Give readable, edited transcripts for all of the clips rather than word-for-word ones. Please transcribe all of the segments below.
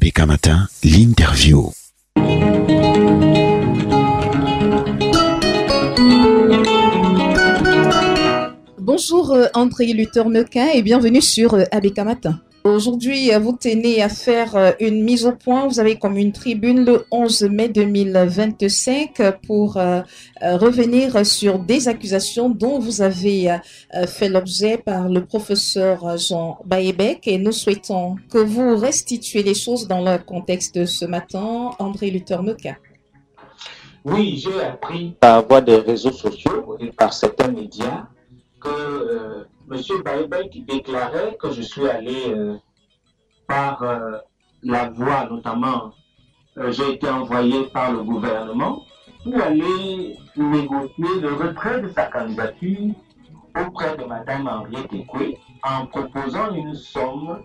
ABK Matin, l'interview. Bonjour André Luther-Mequin et bienvenue sur ABK Matin. Aujourd'hui, vous tenez à faire une mise au point. Vous avez comme une tribune le 11 mai 2025 pour revenir sur des accusations dont vous avez fait l'objet par le professeur Jean Baebek et nous souhaitons que vous restituiez les choses dans le contexte de ce matin. André Luther-Mequin. Oui, j'ai appris par voie des réseaux sociaux et par certains médias que M. Baebek déclarait que je suis allé par la voie, notamment, j'ai été envoyé par le gouvernement pour aller négocier le retrait de sa candidature auprès de Mme Henriette Ekwe en proposant une somme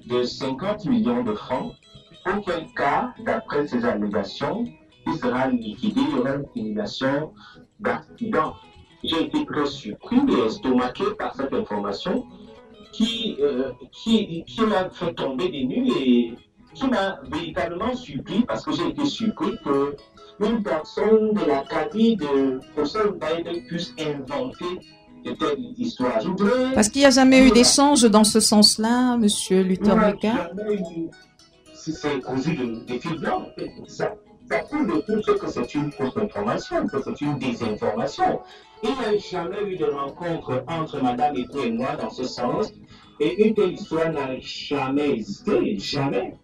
de 50 millions de francs, auquel cas, d'après ces allégations, il sera liquidé, il y aura une simulation d'accident. J'ai été très surpris et estomaqué par cette information qui m'a fait tomber des nues et qui m'a véritablement surpris parce que j'ai été surpris qu'une personne de l'académie de professeur Baebek puisse inventer de telles histoires. Parce qu'il n'y a jamais eu d'échange dans ce sens-là, Monsieur Luther-Mequin. C'est causé de fil blanc. Ça prouve de tout que c'est une fausse information, que c'est une désinformation. Il n'y a jamais eu de rencontre entre Mme Ekwe et moi dans ce sens. Et une telle histoire n'a jamais existé, jamais.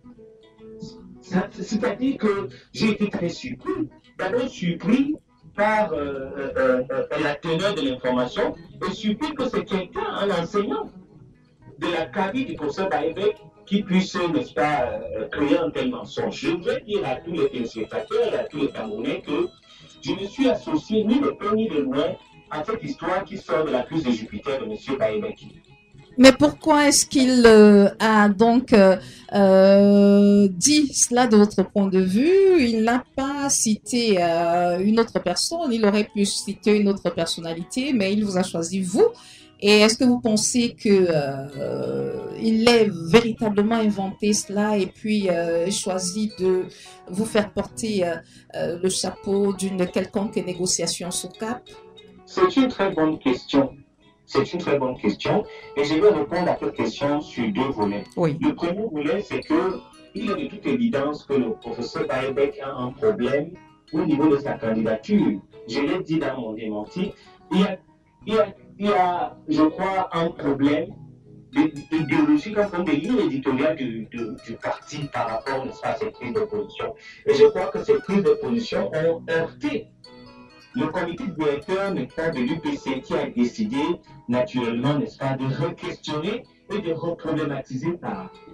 C'est-à-dire que j'ai été très surpris. D'abord surpris par la teneur de l'information et surpris que c'est quelqu'un, un enseignant de la cabine du professeur Baebek qui puisse, n'est-ce pas, créer un tel mensonge. Je voudrais dire à tous les téléspectateurs et à tous les Camerounais que je ne suis associé ni de près ni de loin à cette histoire qui sort de la cuisse de Jupiter de M. Baebek. Mais pourquoi est-ce qu'il a donc dit cela de votre point de vue? Il n'a pas cité une autre personne, il aurait pu citer une autre personnalité, mais il vous a choisi vous. Et est-ce que vous pensez que il ait véritablement inventé cela et puis choisi de vous faire porter le chapeau d'une quelconque négociation sous cap? C'est une très bonne question. C'est une très bonne question et je vais répondre à cette question sur deux volets. Oui. Le premier volet, c'est qu'il est de toute évidence que le professeur Baebek a un problème au niveau de sa candidature. Je l'ai dit dans mon démenti, il y a, je crois, un problème idéologique, un problème de ligne éditoriale du parti par rapport, n'est-ce pas, à ces prises de position. Et je crois que ces prises de position ont heurté le comité directeur, n'est-ce pas, de l'UPC qui a décidé, naturellement, n'est-ce pas, de re-questionner et de reproblématiser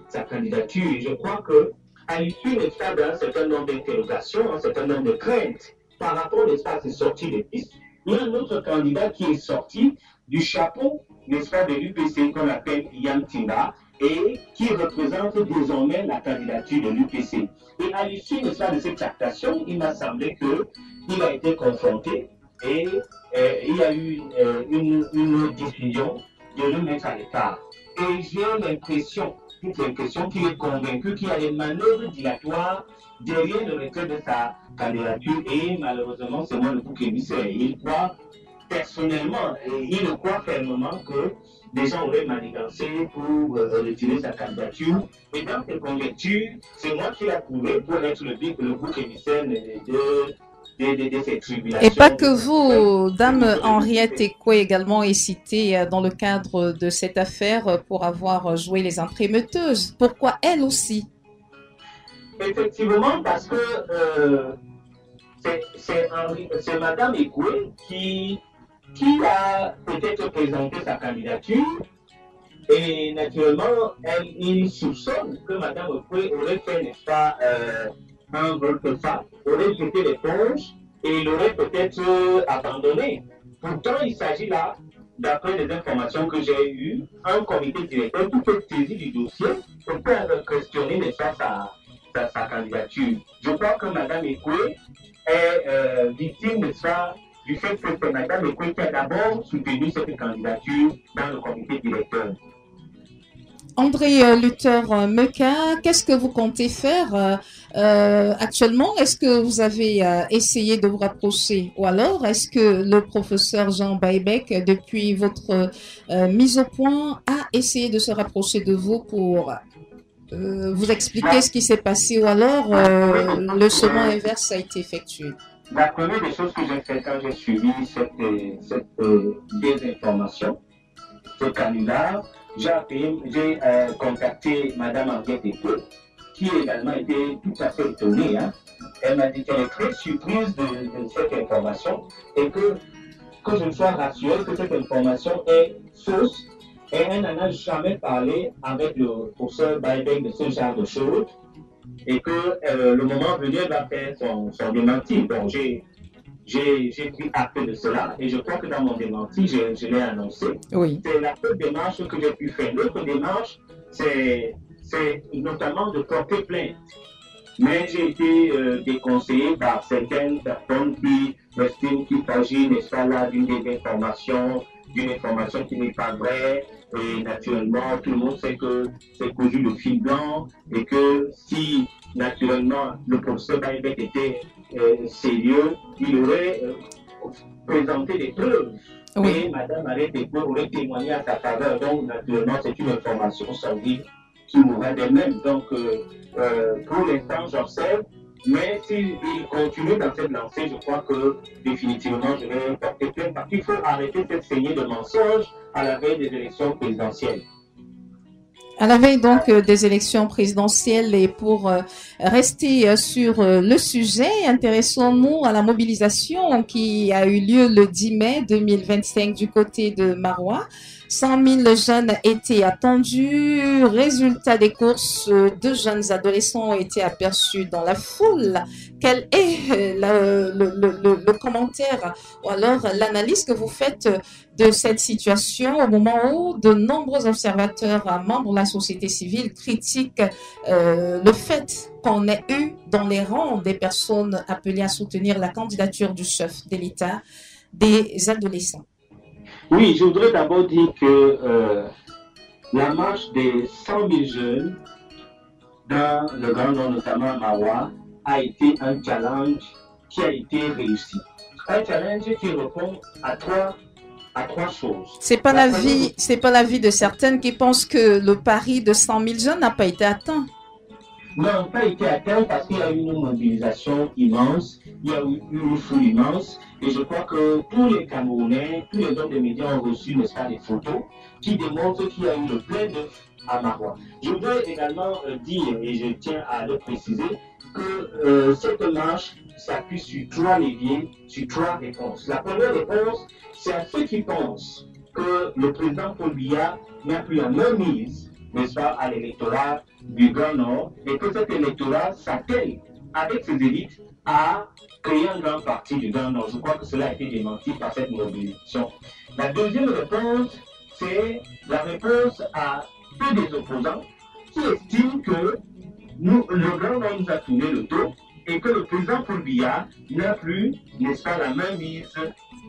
sa candidature. Et je crois qu'à l'issue, n'est-ce pas, d'un certain nombre d'interrogations, un certain nombre de craintes par rapport, n'est-ce pas, à ces sorties de pistes, il y a un autre candidat qui est sorti du chapeau, n'est-ce pas, de l'UPC qu'on appelle Yann Timba et qui représente désormais la candidature de l'UPC. Et à l'issue, n'est-ce pas, de cette captation, il m'a semblé qu'il a été confronté et il y a eu une décision de le mettre à l'écart. Et j'ai l'impression qu'il est convaincu qu'il y a des manœuvres dilatoires derrière le retrait de sa candidature et malheureusement, c'est moi le bouc émissaire. Il croit personnellement, il croit fermement que des gens auraient manigancé pour retirer sa candidature. Et dans ces conjectures, c'est moi qui l'ai prouvé pour être le bouc émissaire de ces tribulations. Et pas que vous, Dame Henriette Ekwe également est citée dans le cadre de cette affaire pour avoir joué les imprémetteuses. Pourquoi elle aussi? Effectivement, parce que c'est Mme Ekwe qui a peut-être présenté sa candidature et naturellement, il soupçonne que Mme Ekwe aurait fait, n'est-ce pas, un volte-face, aurait jeté l'éponge et l'aurait peut-être abandonné. Pourtant, il s'agit là, d'après les informations que j'ai eues, un comité directeur qui fait saisie du dossier pour questionner, n'est-ce pas, sa candidature. Je crois que Mme Ekwe est victime de ça, du fait que c'est Mme Ekwe qui a d'abord soutenu cette candidature dans le comité directeur. André Luther Meka, qu'est-ce que vous comptez faire actuellement? Est-ce que vous avez essayé de vous rapprocher ou alors est-ce que le professeur Jean Baïbek, depuis votre mise au point, a essayé de se rapprocher de vous pour vous expliquer ce qui s'est passé ou alors le chemin inverse a été effectué? La première des choses que j'ai fait quand j'ai suivi cette désinformation, ce canular, j'ai contacté Madame Henriette Eko, qui également était tout à fait étonnée. Hein. Elle m'a dit qu'elle est très surprise de cette information et que je me sois rassuré que cette information est fausse et elle n'en a jamais parlé avec le professeur Baïbek de ce genre de choses et que le moment venu, elle va faire son démenti. Donc j'ai pris acte de cela et je crois que dans mon démenti, je l'ai annoncé. Oui. C'est la seule démarche que j'ai pu faire. L'autre démarche, c'est notamment de porter plainte. Mais j'ai été déconseillé par certaines personnes qui estiment qu'il s'agit, n'est-ce pas là, d'une information qui n'est pas vraie. Et naturellement, tout le monde sait que c'est cousu de fil blanc et que si, naturellement, le professeur Baïbek était sérieux, il aurait présenté des preuves. Oui. Et Mme Arrête-Eko aurait témoigné à sa faveur. Donc, naturellement, c'est une information solide qui mourrait d'elle-même. Donc, pour l'instant, j'observe. Mais s'il continue dans cette lancée, je crois que définitivement, je vais porter plainte parce qu'il faut arrêter cette saignée de mensonges à la veille des élections présidentielles. À la veille donc des élections présidentielles et pour rester sur le sujet, intéressons-nous à la mobilisation qui a eu lieu le 10 mai 2025 du côté de Maroua. 100 000 jeunes étaient attendus. Résultat des courses, 2 jeunes adolescents ont été aperçus dans la foule. Quel est le commentaire ou alors l'analyse que vous faites de cette situation au moment où de nombreux observateurs, membres de la société civile critiquent le fait qu'on ait eu dans les rangs des personnes appelées à soutenir la candidature du chef de l'État des adolescents? Oui, je voudrais d'abord dire que la marche des 100 000 jeunes dans le Grand Nord, notamment à Maroua, a été un challenge qui a été réussi. Un challenge qui répond à trois choses. C'est pas la vie de certaines qui pensent que le pari de 100 000 jeunes n'a pas été atteint. Non, pas été atteint parce qu'il y a eu une mobilisation immense, il y a eu une foule immense, et je crois que tous les Camerounais, tous les hommes des médias ont reçu, n'est-ce pas, des photos qui démontrent qu'il y a eu le plein d'œufs à Maroua. Je voudrais également dire, et je tiens à le préciser, que cette marche s'appuie sur 3 leviers, sur 3 réponses. La première réponse, c'est à ceux qui pensent que le président Paul Biya n'a plus la même mise, n'est-ce pas, à l'électorat du Grand Nord, et que cet électorat s'attelle avec ses élites à créer un grand parti du Grand Nord. Je crois que cela a été démenti par cette mobilisation. La deuxième réponse, c'est la réponse à ceux des opposants qui estiment que le Grand Nord nous a tourné le dos et que le président Paul Biya n'a plus, n'est-ce pas, la main mise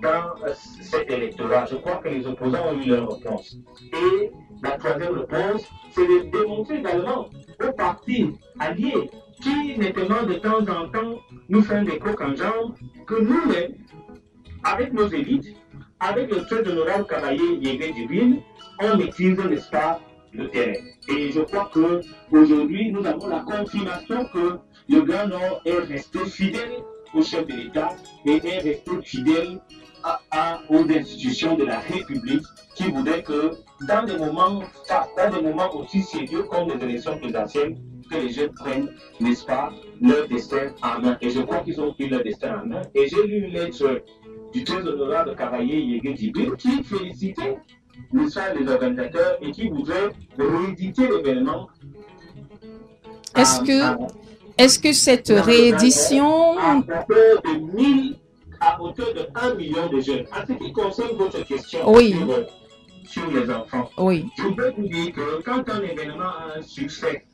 dans cet électorat. Je crois que les opposants ont eu leur réponse. Et la troisième réponse, c'est de démontrer également aux partis alliés qui, nettement de temps en temps, nous font des coques en jambes, que nous-mêmes, avec nos élites, avec le très honorable cavalier Yégué Djibril, on maîtrise, n'est-ce pas, le terrain. Et je crois qu'aujourd'hui, nous avons la confirmation que le Grand Nord est resté fidèle au chef de l'État et est resté fidèle aux institutions de la République qui voudraient que dans des moments aussi sérieux comme les élections présidentielles, que les jeunes prennent, n'est-ce pas, leur destin en main. Et je crois qu'ils ont pris leur destin en main. Et j'ai lu une lettre du très honorable cavalier Yégué Djibril qui félicitait les organisateurs et qui voudrait rééditer l'événement. Est-ce que cette réédition à hauteur de 1 million de jeunes. En ce qui concerne votre question sur les enfants, oui. je peux vous dire que quand un événement a un succès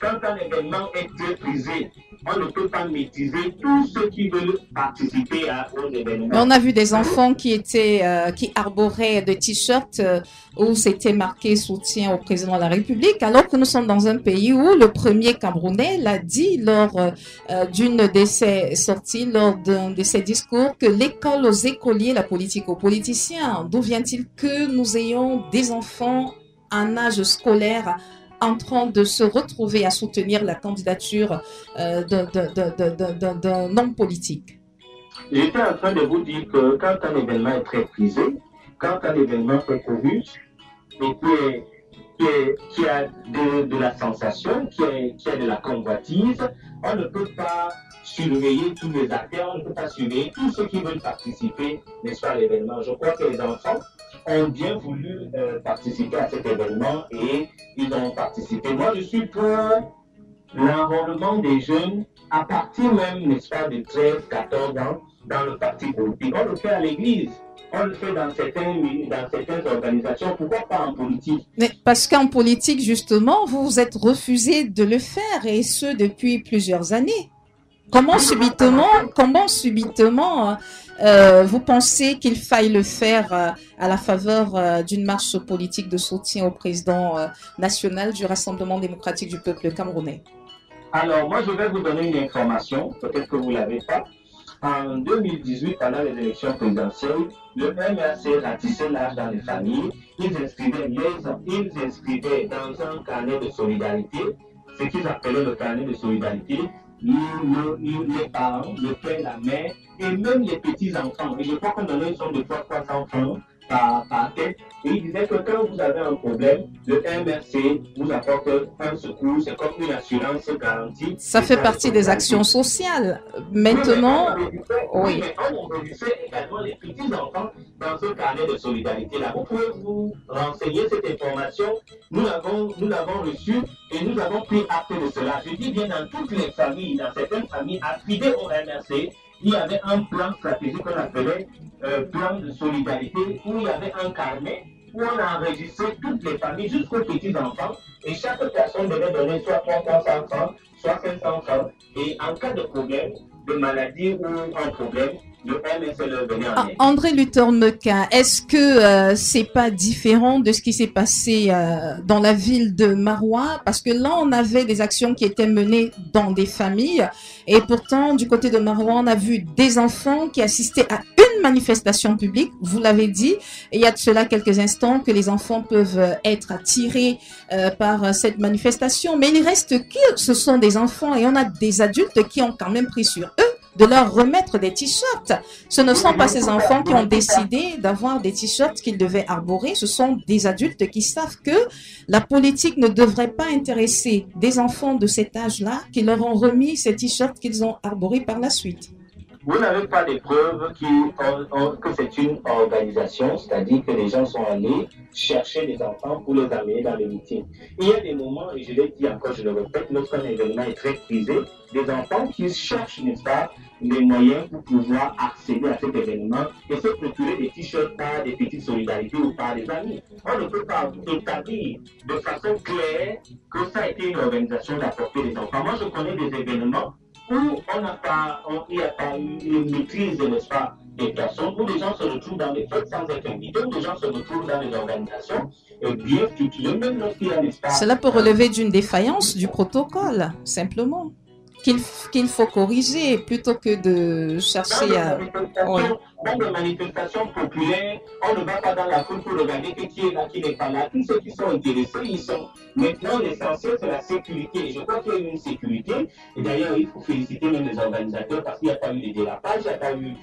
quand un événement est très prisé, on ne peut pas maîtriser tous ceux qui veulent participer aux événements. Mais on a vu des enfants qui arboraient des t-shirts où c'était marqué soutien au président de la République, alors que nous sommes dans un pays où le premier Camerounais l'a dit lors d'une de ses sorties, lors d'un de ses discours, que l'école aux écoliers, la politique aux politiciens. D'où vient-il que nous ayons des enfants en âge scolaire en train de se retrouver à soutenir la candidature d'un homme politique? J'étais en train de vous dire que quand un événement est très prisé, quand un événement est couru et qui a de la sensation, qui a de la convoitise, on ne peut pas surveiller tous les acteurs, on ne peut pas surveiller tous ceux qui veulent participer, n'est-ce pas, à l'événement. Je crois que les enfants ont bien voulu participer à cet événement et ils ont participé. Moi, je suis pour l'enrôlement des jeunes à partir même, n'est-ce pas, de 13-14 ans dans le parti politique. On le fait à l'église, on le fait dans certaines organisations, pourquoi pas en politique? Mais parce qu'en politique, justement, vous vous êtes refusé de le faire, et ce depuis plusieurs années. Comment subitement vous pensez qu'il faille le faire à la faveur d'une marche politique de soutien au président national du Rassemblement démocratique du peuple camerounais? Alors, moi, je vais vous donner une information, peut-être que vous ne l'avez pas. En 2018, pendant les élections présidentielles, le MRC ratissait l'âge dans les familles. Ils inscrivaient dans un carnet de solidarité, ce qu'ils appelaient le carnet de solidarité, les parents, le père, la mère, et même les petits-enfants. Et je crois qu'on donnait une somme de 300 francs par tête. Et il disait que quand vous avez un problème, le MRC vous apporte un secours, c'est comme une assurance garantie. Ça fait partie des actions sociales. Maintenant, oui. Mais on réunissait également les petits-enfants dans ce carnet de solidarité-là. Vous pouvez vous renseigner cette information. Nous l'avons reçue et nous avons pris acte de cela. Je dis bien dans toutes les familles, dans certaines familles affiliées au MRC, il y avait un plan stratégique qu'on appelait plan de solidarité, où il y avait un carnet où on a enregistré toutes les familles jusqu'aux petits-enfants, et chaque personne devait donner soit 300 francs, soit 500 francs, et en cas de problème, de maladie ou un problème, le MSL venait en aide. André Luther Mequin, est-ce que c'est pas différent de ce qui s'est passé dans la ville de Maroua? Parce que là, on avait des actions qui étaient menées dans des familles, et pourtant, du côté de Maroua, on a vu des enfants qui assistaient à une manifestation publique. Vous l'avez dit, et il y a de cela quelques instants, que les enfants peuvent être attirés par cette manifestation. Mais il reste que ce sont des enfants, et on a des adultes qui ont quand même pris sur eux de leur remettre des t-shirts. Ce ne sont pas ces enfants qui ont décidé d'avoir des t-shirts qu'ils devaient arborer. Ce sont des adultes qui savent que la politique ne devrait pas intéresser des enfants de cet âge-là, qui leur ont remis ces t-shirts qu'ils ont arborés par la suite. Vous n'avez pas de preuves que c'est une organisation, c'est-à-dire que les gens sont allés chercher des enfants pour les amener dans les meetings. Il y a des moments, et je l'ai dit encore, je le répète, lorsqu'un événement est très prisé, des enfants qui cherchent, n'est-ce pas, les moyens pour pouvoir accéder à cet événement et se procurer des t-shirts par des petites solidarités ou par des amis. On ne peut pas établir de façon claire que ça a été une organisation d'apporter des enfants. Moi, je connais des événements où il n'y a pas eu une maîtrise, n'est-ce pas, des personnes, où les gens se retrouvent dans des fêtes sans être invités, où les gens se retrouvent dans des organisations bien structurées, même lorsqu'il y a l'espace. Cela peut relever d'une défaillance du protocole, simplement, qu'il faut corriger plutôt que de chercher à... Dans des manifestations populaires, on ne va pas dans la foule pour regarder qui est là, qui n'est pas là. Tous ceux qui sont intéressés, ils sont. Maintenant, l'essentiel, c'est la sécurité. Je crois qu'il y a eu une sécurité. Et d'ailleurs, il faut féliciter même les organisateurs parce qu'il n'y a pas eu de dérapage, il n'y a pas eu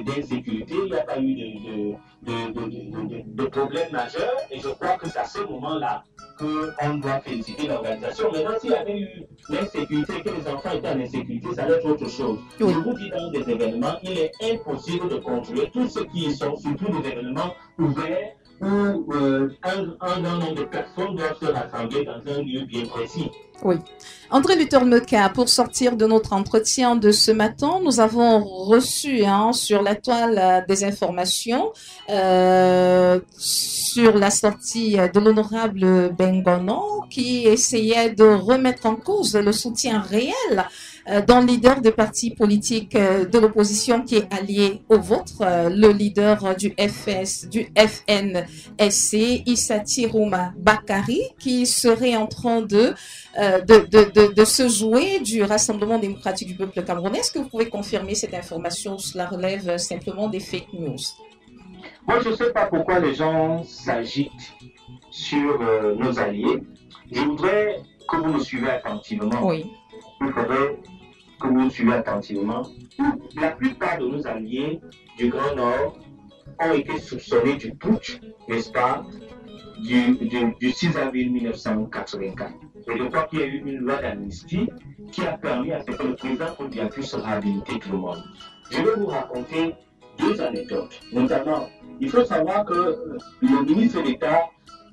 d'insécurité, il n'y a pas eu de problème majeur. Et je crois que c'est à ce moment-là qu'on doit féliciter l'organisation. Maintenant, s'il y avait eu l'insécurité, que les enfants étaient en insécurité, ça allait être autre chose. Oui. Je vous dis, dans des événements, il est impossible de contrôler tous ceux qui y sont, surtout des événements ouverts où un grand nombre de personnes doivent se rassembler dans un lieu bien précis. Oui. André Luther Meka, pour sortir de notre entretien de ce matin, nous avons reçu sur la toile des informations sur la sortie de l'honorable Bengono qui essayait de remettre en cause le soutien réel d'un leader de parti politique de l'opposition qui est allié au vôtre, le leader du FNSC, Issa Tirouma Bakari, qui serait en train de se jouer du Rassemblement démocratique du peuple camerounais. Est-ce que vous pouvez confirmer cette information ou cela relève simplement des fake news? Moi, je ne sais pas pourquoi les gens s'agitent sur nos alliés. Je voudrais que vous nous suivez attentivement. Oui. Il faudrait que vous nous suivez attentivement. La plupart de nos alliés du Grand Nord ont été soupçonnés du putsch, n'est-ce pas, du 6 avril 1984. Et je crois qu'il y a eu une loi d'amnistie qui a permis à ce que le président Koudia puisse réhabiliter tout le monde. Je vais vous raconter deux anecdotes. Notamment, il faut savoir que le ministre d'État,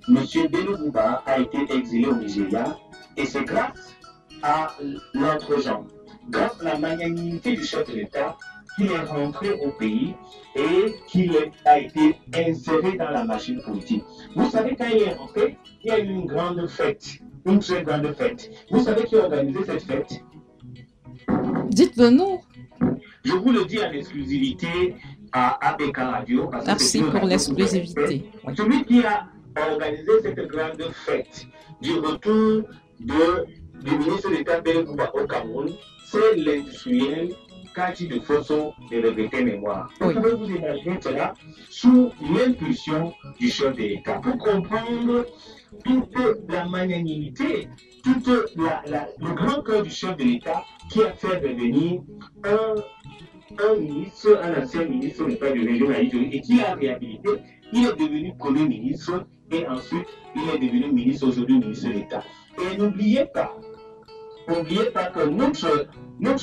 M. Bello Bouba, a été exilé au Nigeria et c'est grâce à notre gens, grâce à la magnanimité du chef de l'État, qu'il est rentré au pays et qu'il a été inséré dans la machine politique. Vous savez, quand il est rentré, il y a eu une grande fête, une très grande fête. Vous savez qui a organisé cette fête? Dites-le nous. Je vous le dis en exclusivité à ABK Radio. Parce Merci pour l'exclusivité. Oui. Celui qui a organisé cette grande fête du retour du ministre d'État Bello Bouba au Cameroun, c'est l'industriel Kati de Fosso de regretter mémoire. Vous pouvez vous imaginer cela sous l'impulsion du chef de l'État. Pour comprendre toute la magnanimité, tout le grand cœur du chef de l'État qui a fait revenir un ministre, un ancien ministre de l'État de région et qui l'a réhabilité. Il est devenu premier ministre et ensuite il est devenu ministre, aujourd'hui ministre d'État. Et n'oubliez pas que notre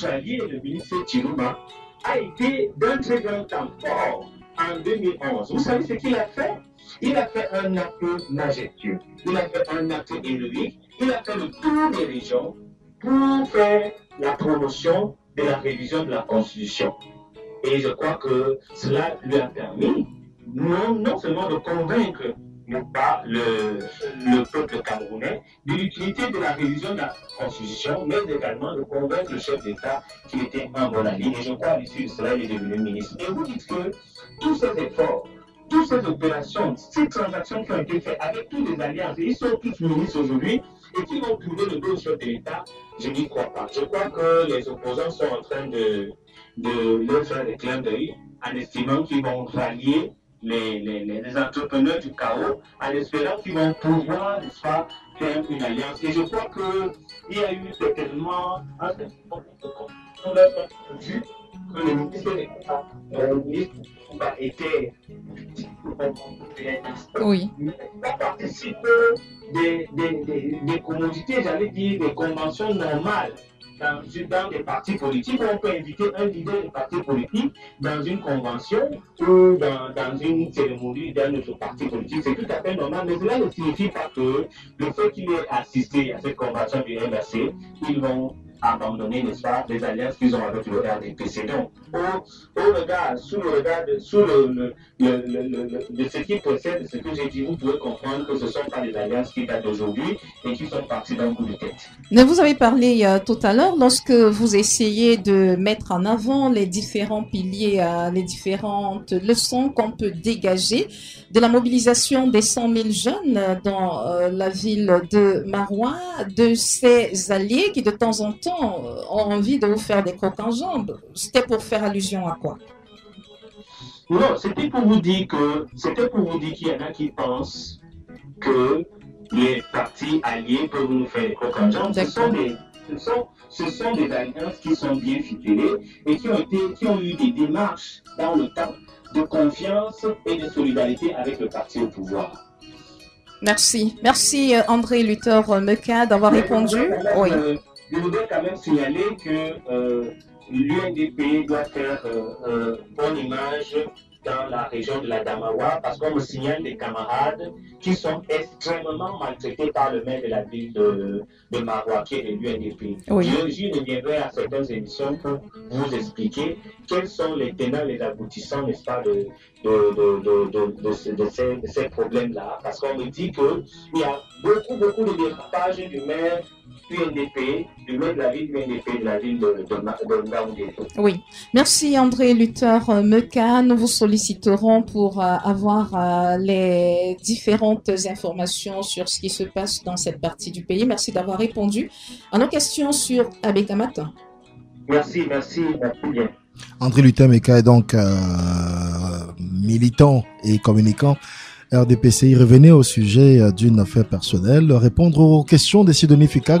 allié, le ministre Tirouma, a été d'un très grand temps fort en 2011. Vous savez ce qu'il a fait? Il a fait un acte majestueux, il a fait un acte héroïque, il a fait le tour des régions pour faire la promotion de la révision de la Constitution. Et je crois que cela lui a permis non seulement de convaincre le peuple camerounais de l'utilité de la révision de la Constitution, mais également de convaincre le chef d'État qu'il était un bon allié. Et je crois à l'issue de cela, il est devenu ministre. Et vous dites que tous ces efforts, toutes ces opérations, ces transactions qui ont été faites avec toutes les alliances, ils sont tous ministres aujourd'hui, et qui vont trouver le dos au chef de l'État, je n'y crois pas. Je crois que les opposants sont en train de leur faire des clins d'œil en estimant qu'ils vont rallier les entrepreneurs du chaos, en espérant qu'ils vont pouvoir, n'est-ce pas, faire une alliance. Et je crois qu'il y a eu certainement un certain nombre de vu que le ministre de l'État était oui. a participé des commodités, j'allais dire des conventions normales dans des partis politiques. On peut inviter un leader de parti politique dans une convention ou dans une cérémonie d'un autre parti politique. C'est tout à fait normal, mais cela ne signifie pas que le fait qu'il ait assisté à cette convention du MRC, ils vont abandonner, n'est-ce pas, les alliances qu'ils ont avec le RDPC. Donc, sous le regard de ce qui précède, ce que j'ai dit, vous pouvez comprendre que ce ne sont pas des alliances qui datent d'aujourd'hui et qui sont parties d'un coup de tête. Mais vous avez parlé tout à l'heure, lorsque vous essayez de mettre en avant les différents piliers, les différentes leçons qu'on peut dégager de la mobilisation des 100 000 jeunes dans la ville de Maroua, de ces alliés qui de temps en temps ont envie de vous faire des crocs en jambes. C'était pour faire allusion à quoi? Non, c'était pour vous dire qu'il y en a qui pensent que les partis alliés peuvent nous faire des crocs en jambes. Ce sont des alliances qui sont bien ficelées et qui ont eu des démarches dans le temps de confiance et de solidarité avec le parti au pouvoir. Merci. Merci André Luther Meka d'avoir répondu. Oui. Je voudrais quand même signaler que l'UNDP doit faire bonne image dans la région de la Damawa, parce qu'on me signale des camarades qui sont extrêmement maltraités par le maire de la ville de Maroua, qui est de l'UNDP. Oui. Je reviendrai à certaines émissions pour vous expliquer quels sont les tenants, les aboutissants, n'est-ce pas, de ces problèmes-là. Parce qu'on me dit qu'il y a beaucoup de dérapages du maire UNDP, du maire de la ville UNDP, de la ville de Ngaoundé. Oui. Merci André Luther Meka. Nous vous solliciterons pour avoir les différentes informations sur ce qui se passe dans cette partie du pays. Merci d'avoir répondu à nos questions sur Abekamat. Merci bien. André Luther Meka est donc militant et communicant RDPCI. Revenez au sujet d'une affaire personnelle, répondre aux questions des Sidonie Fika.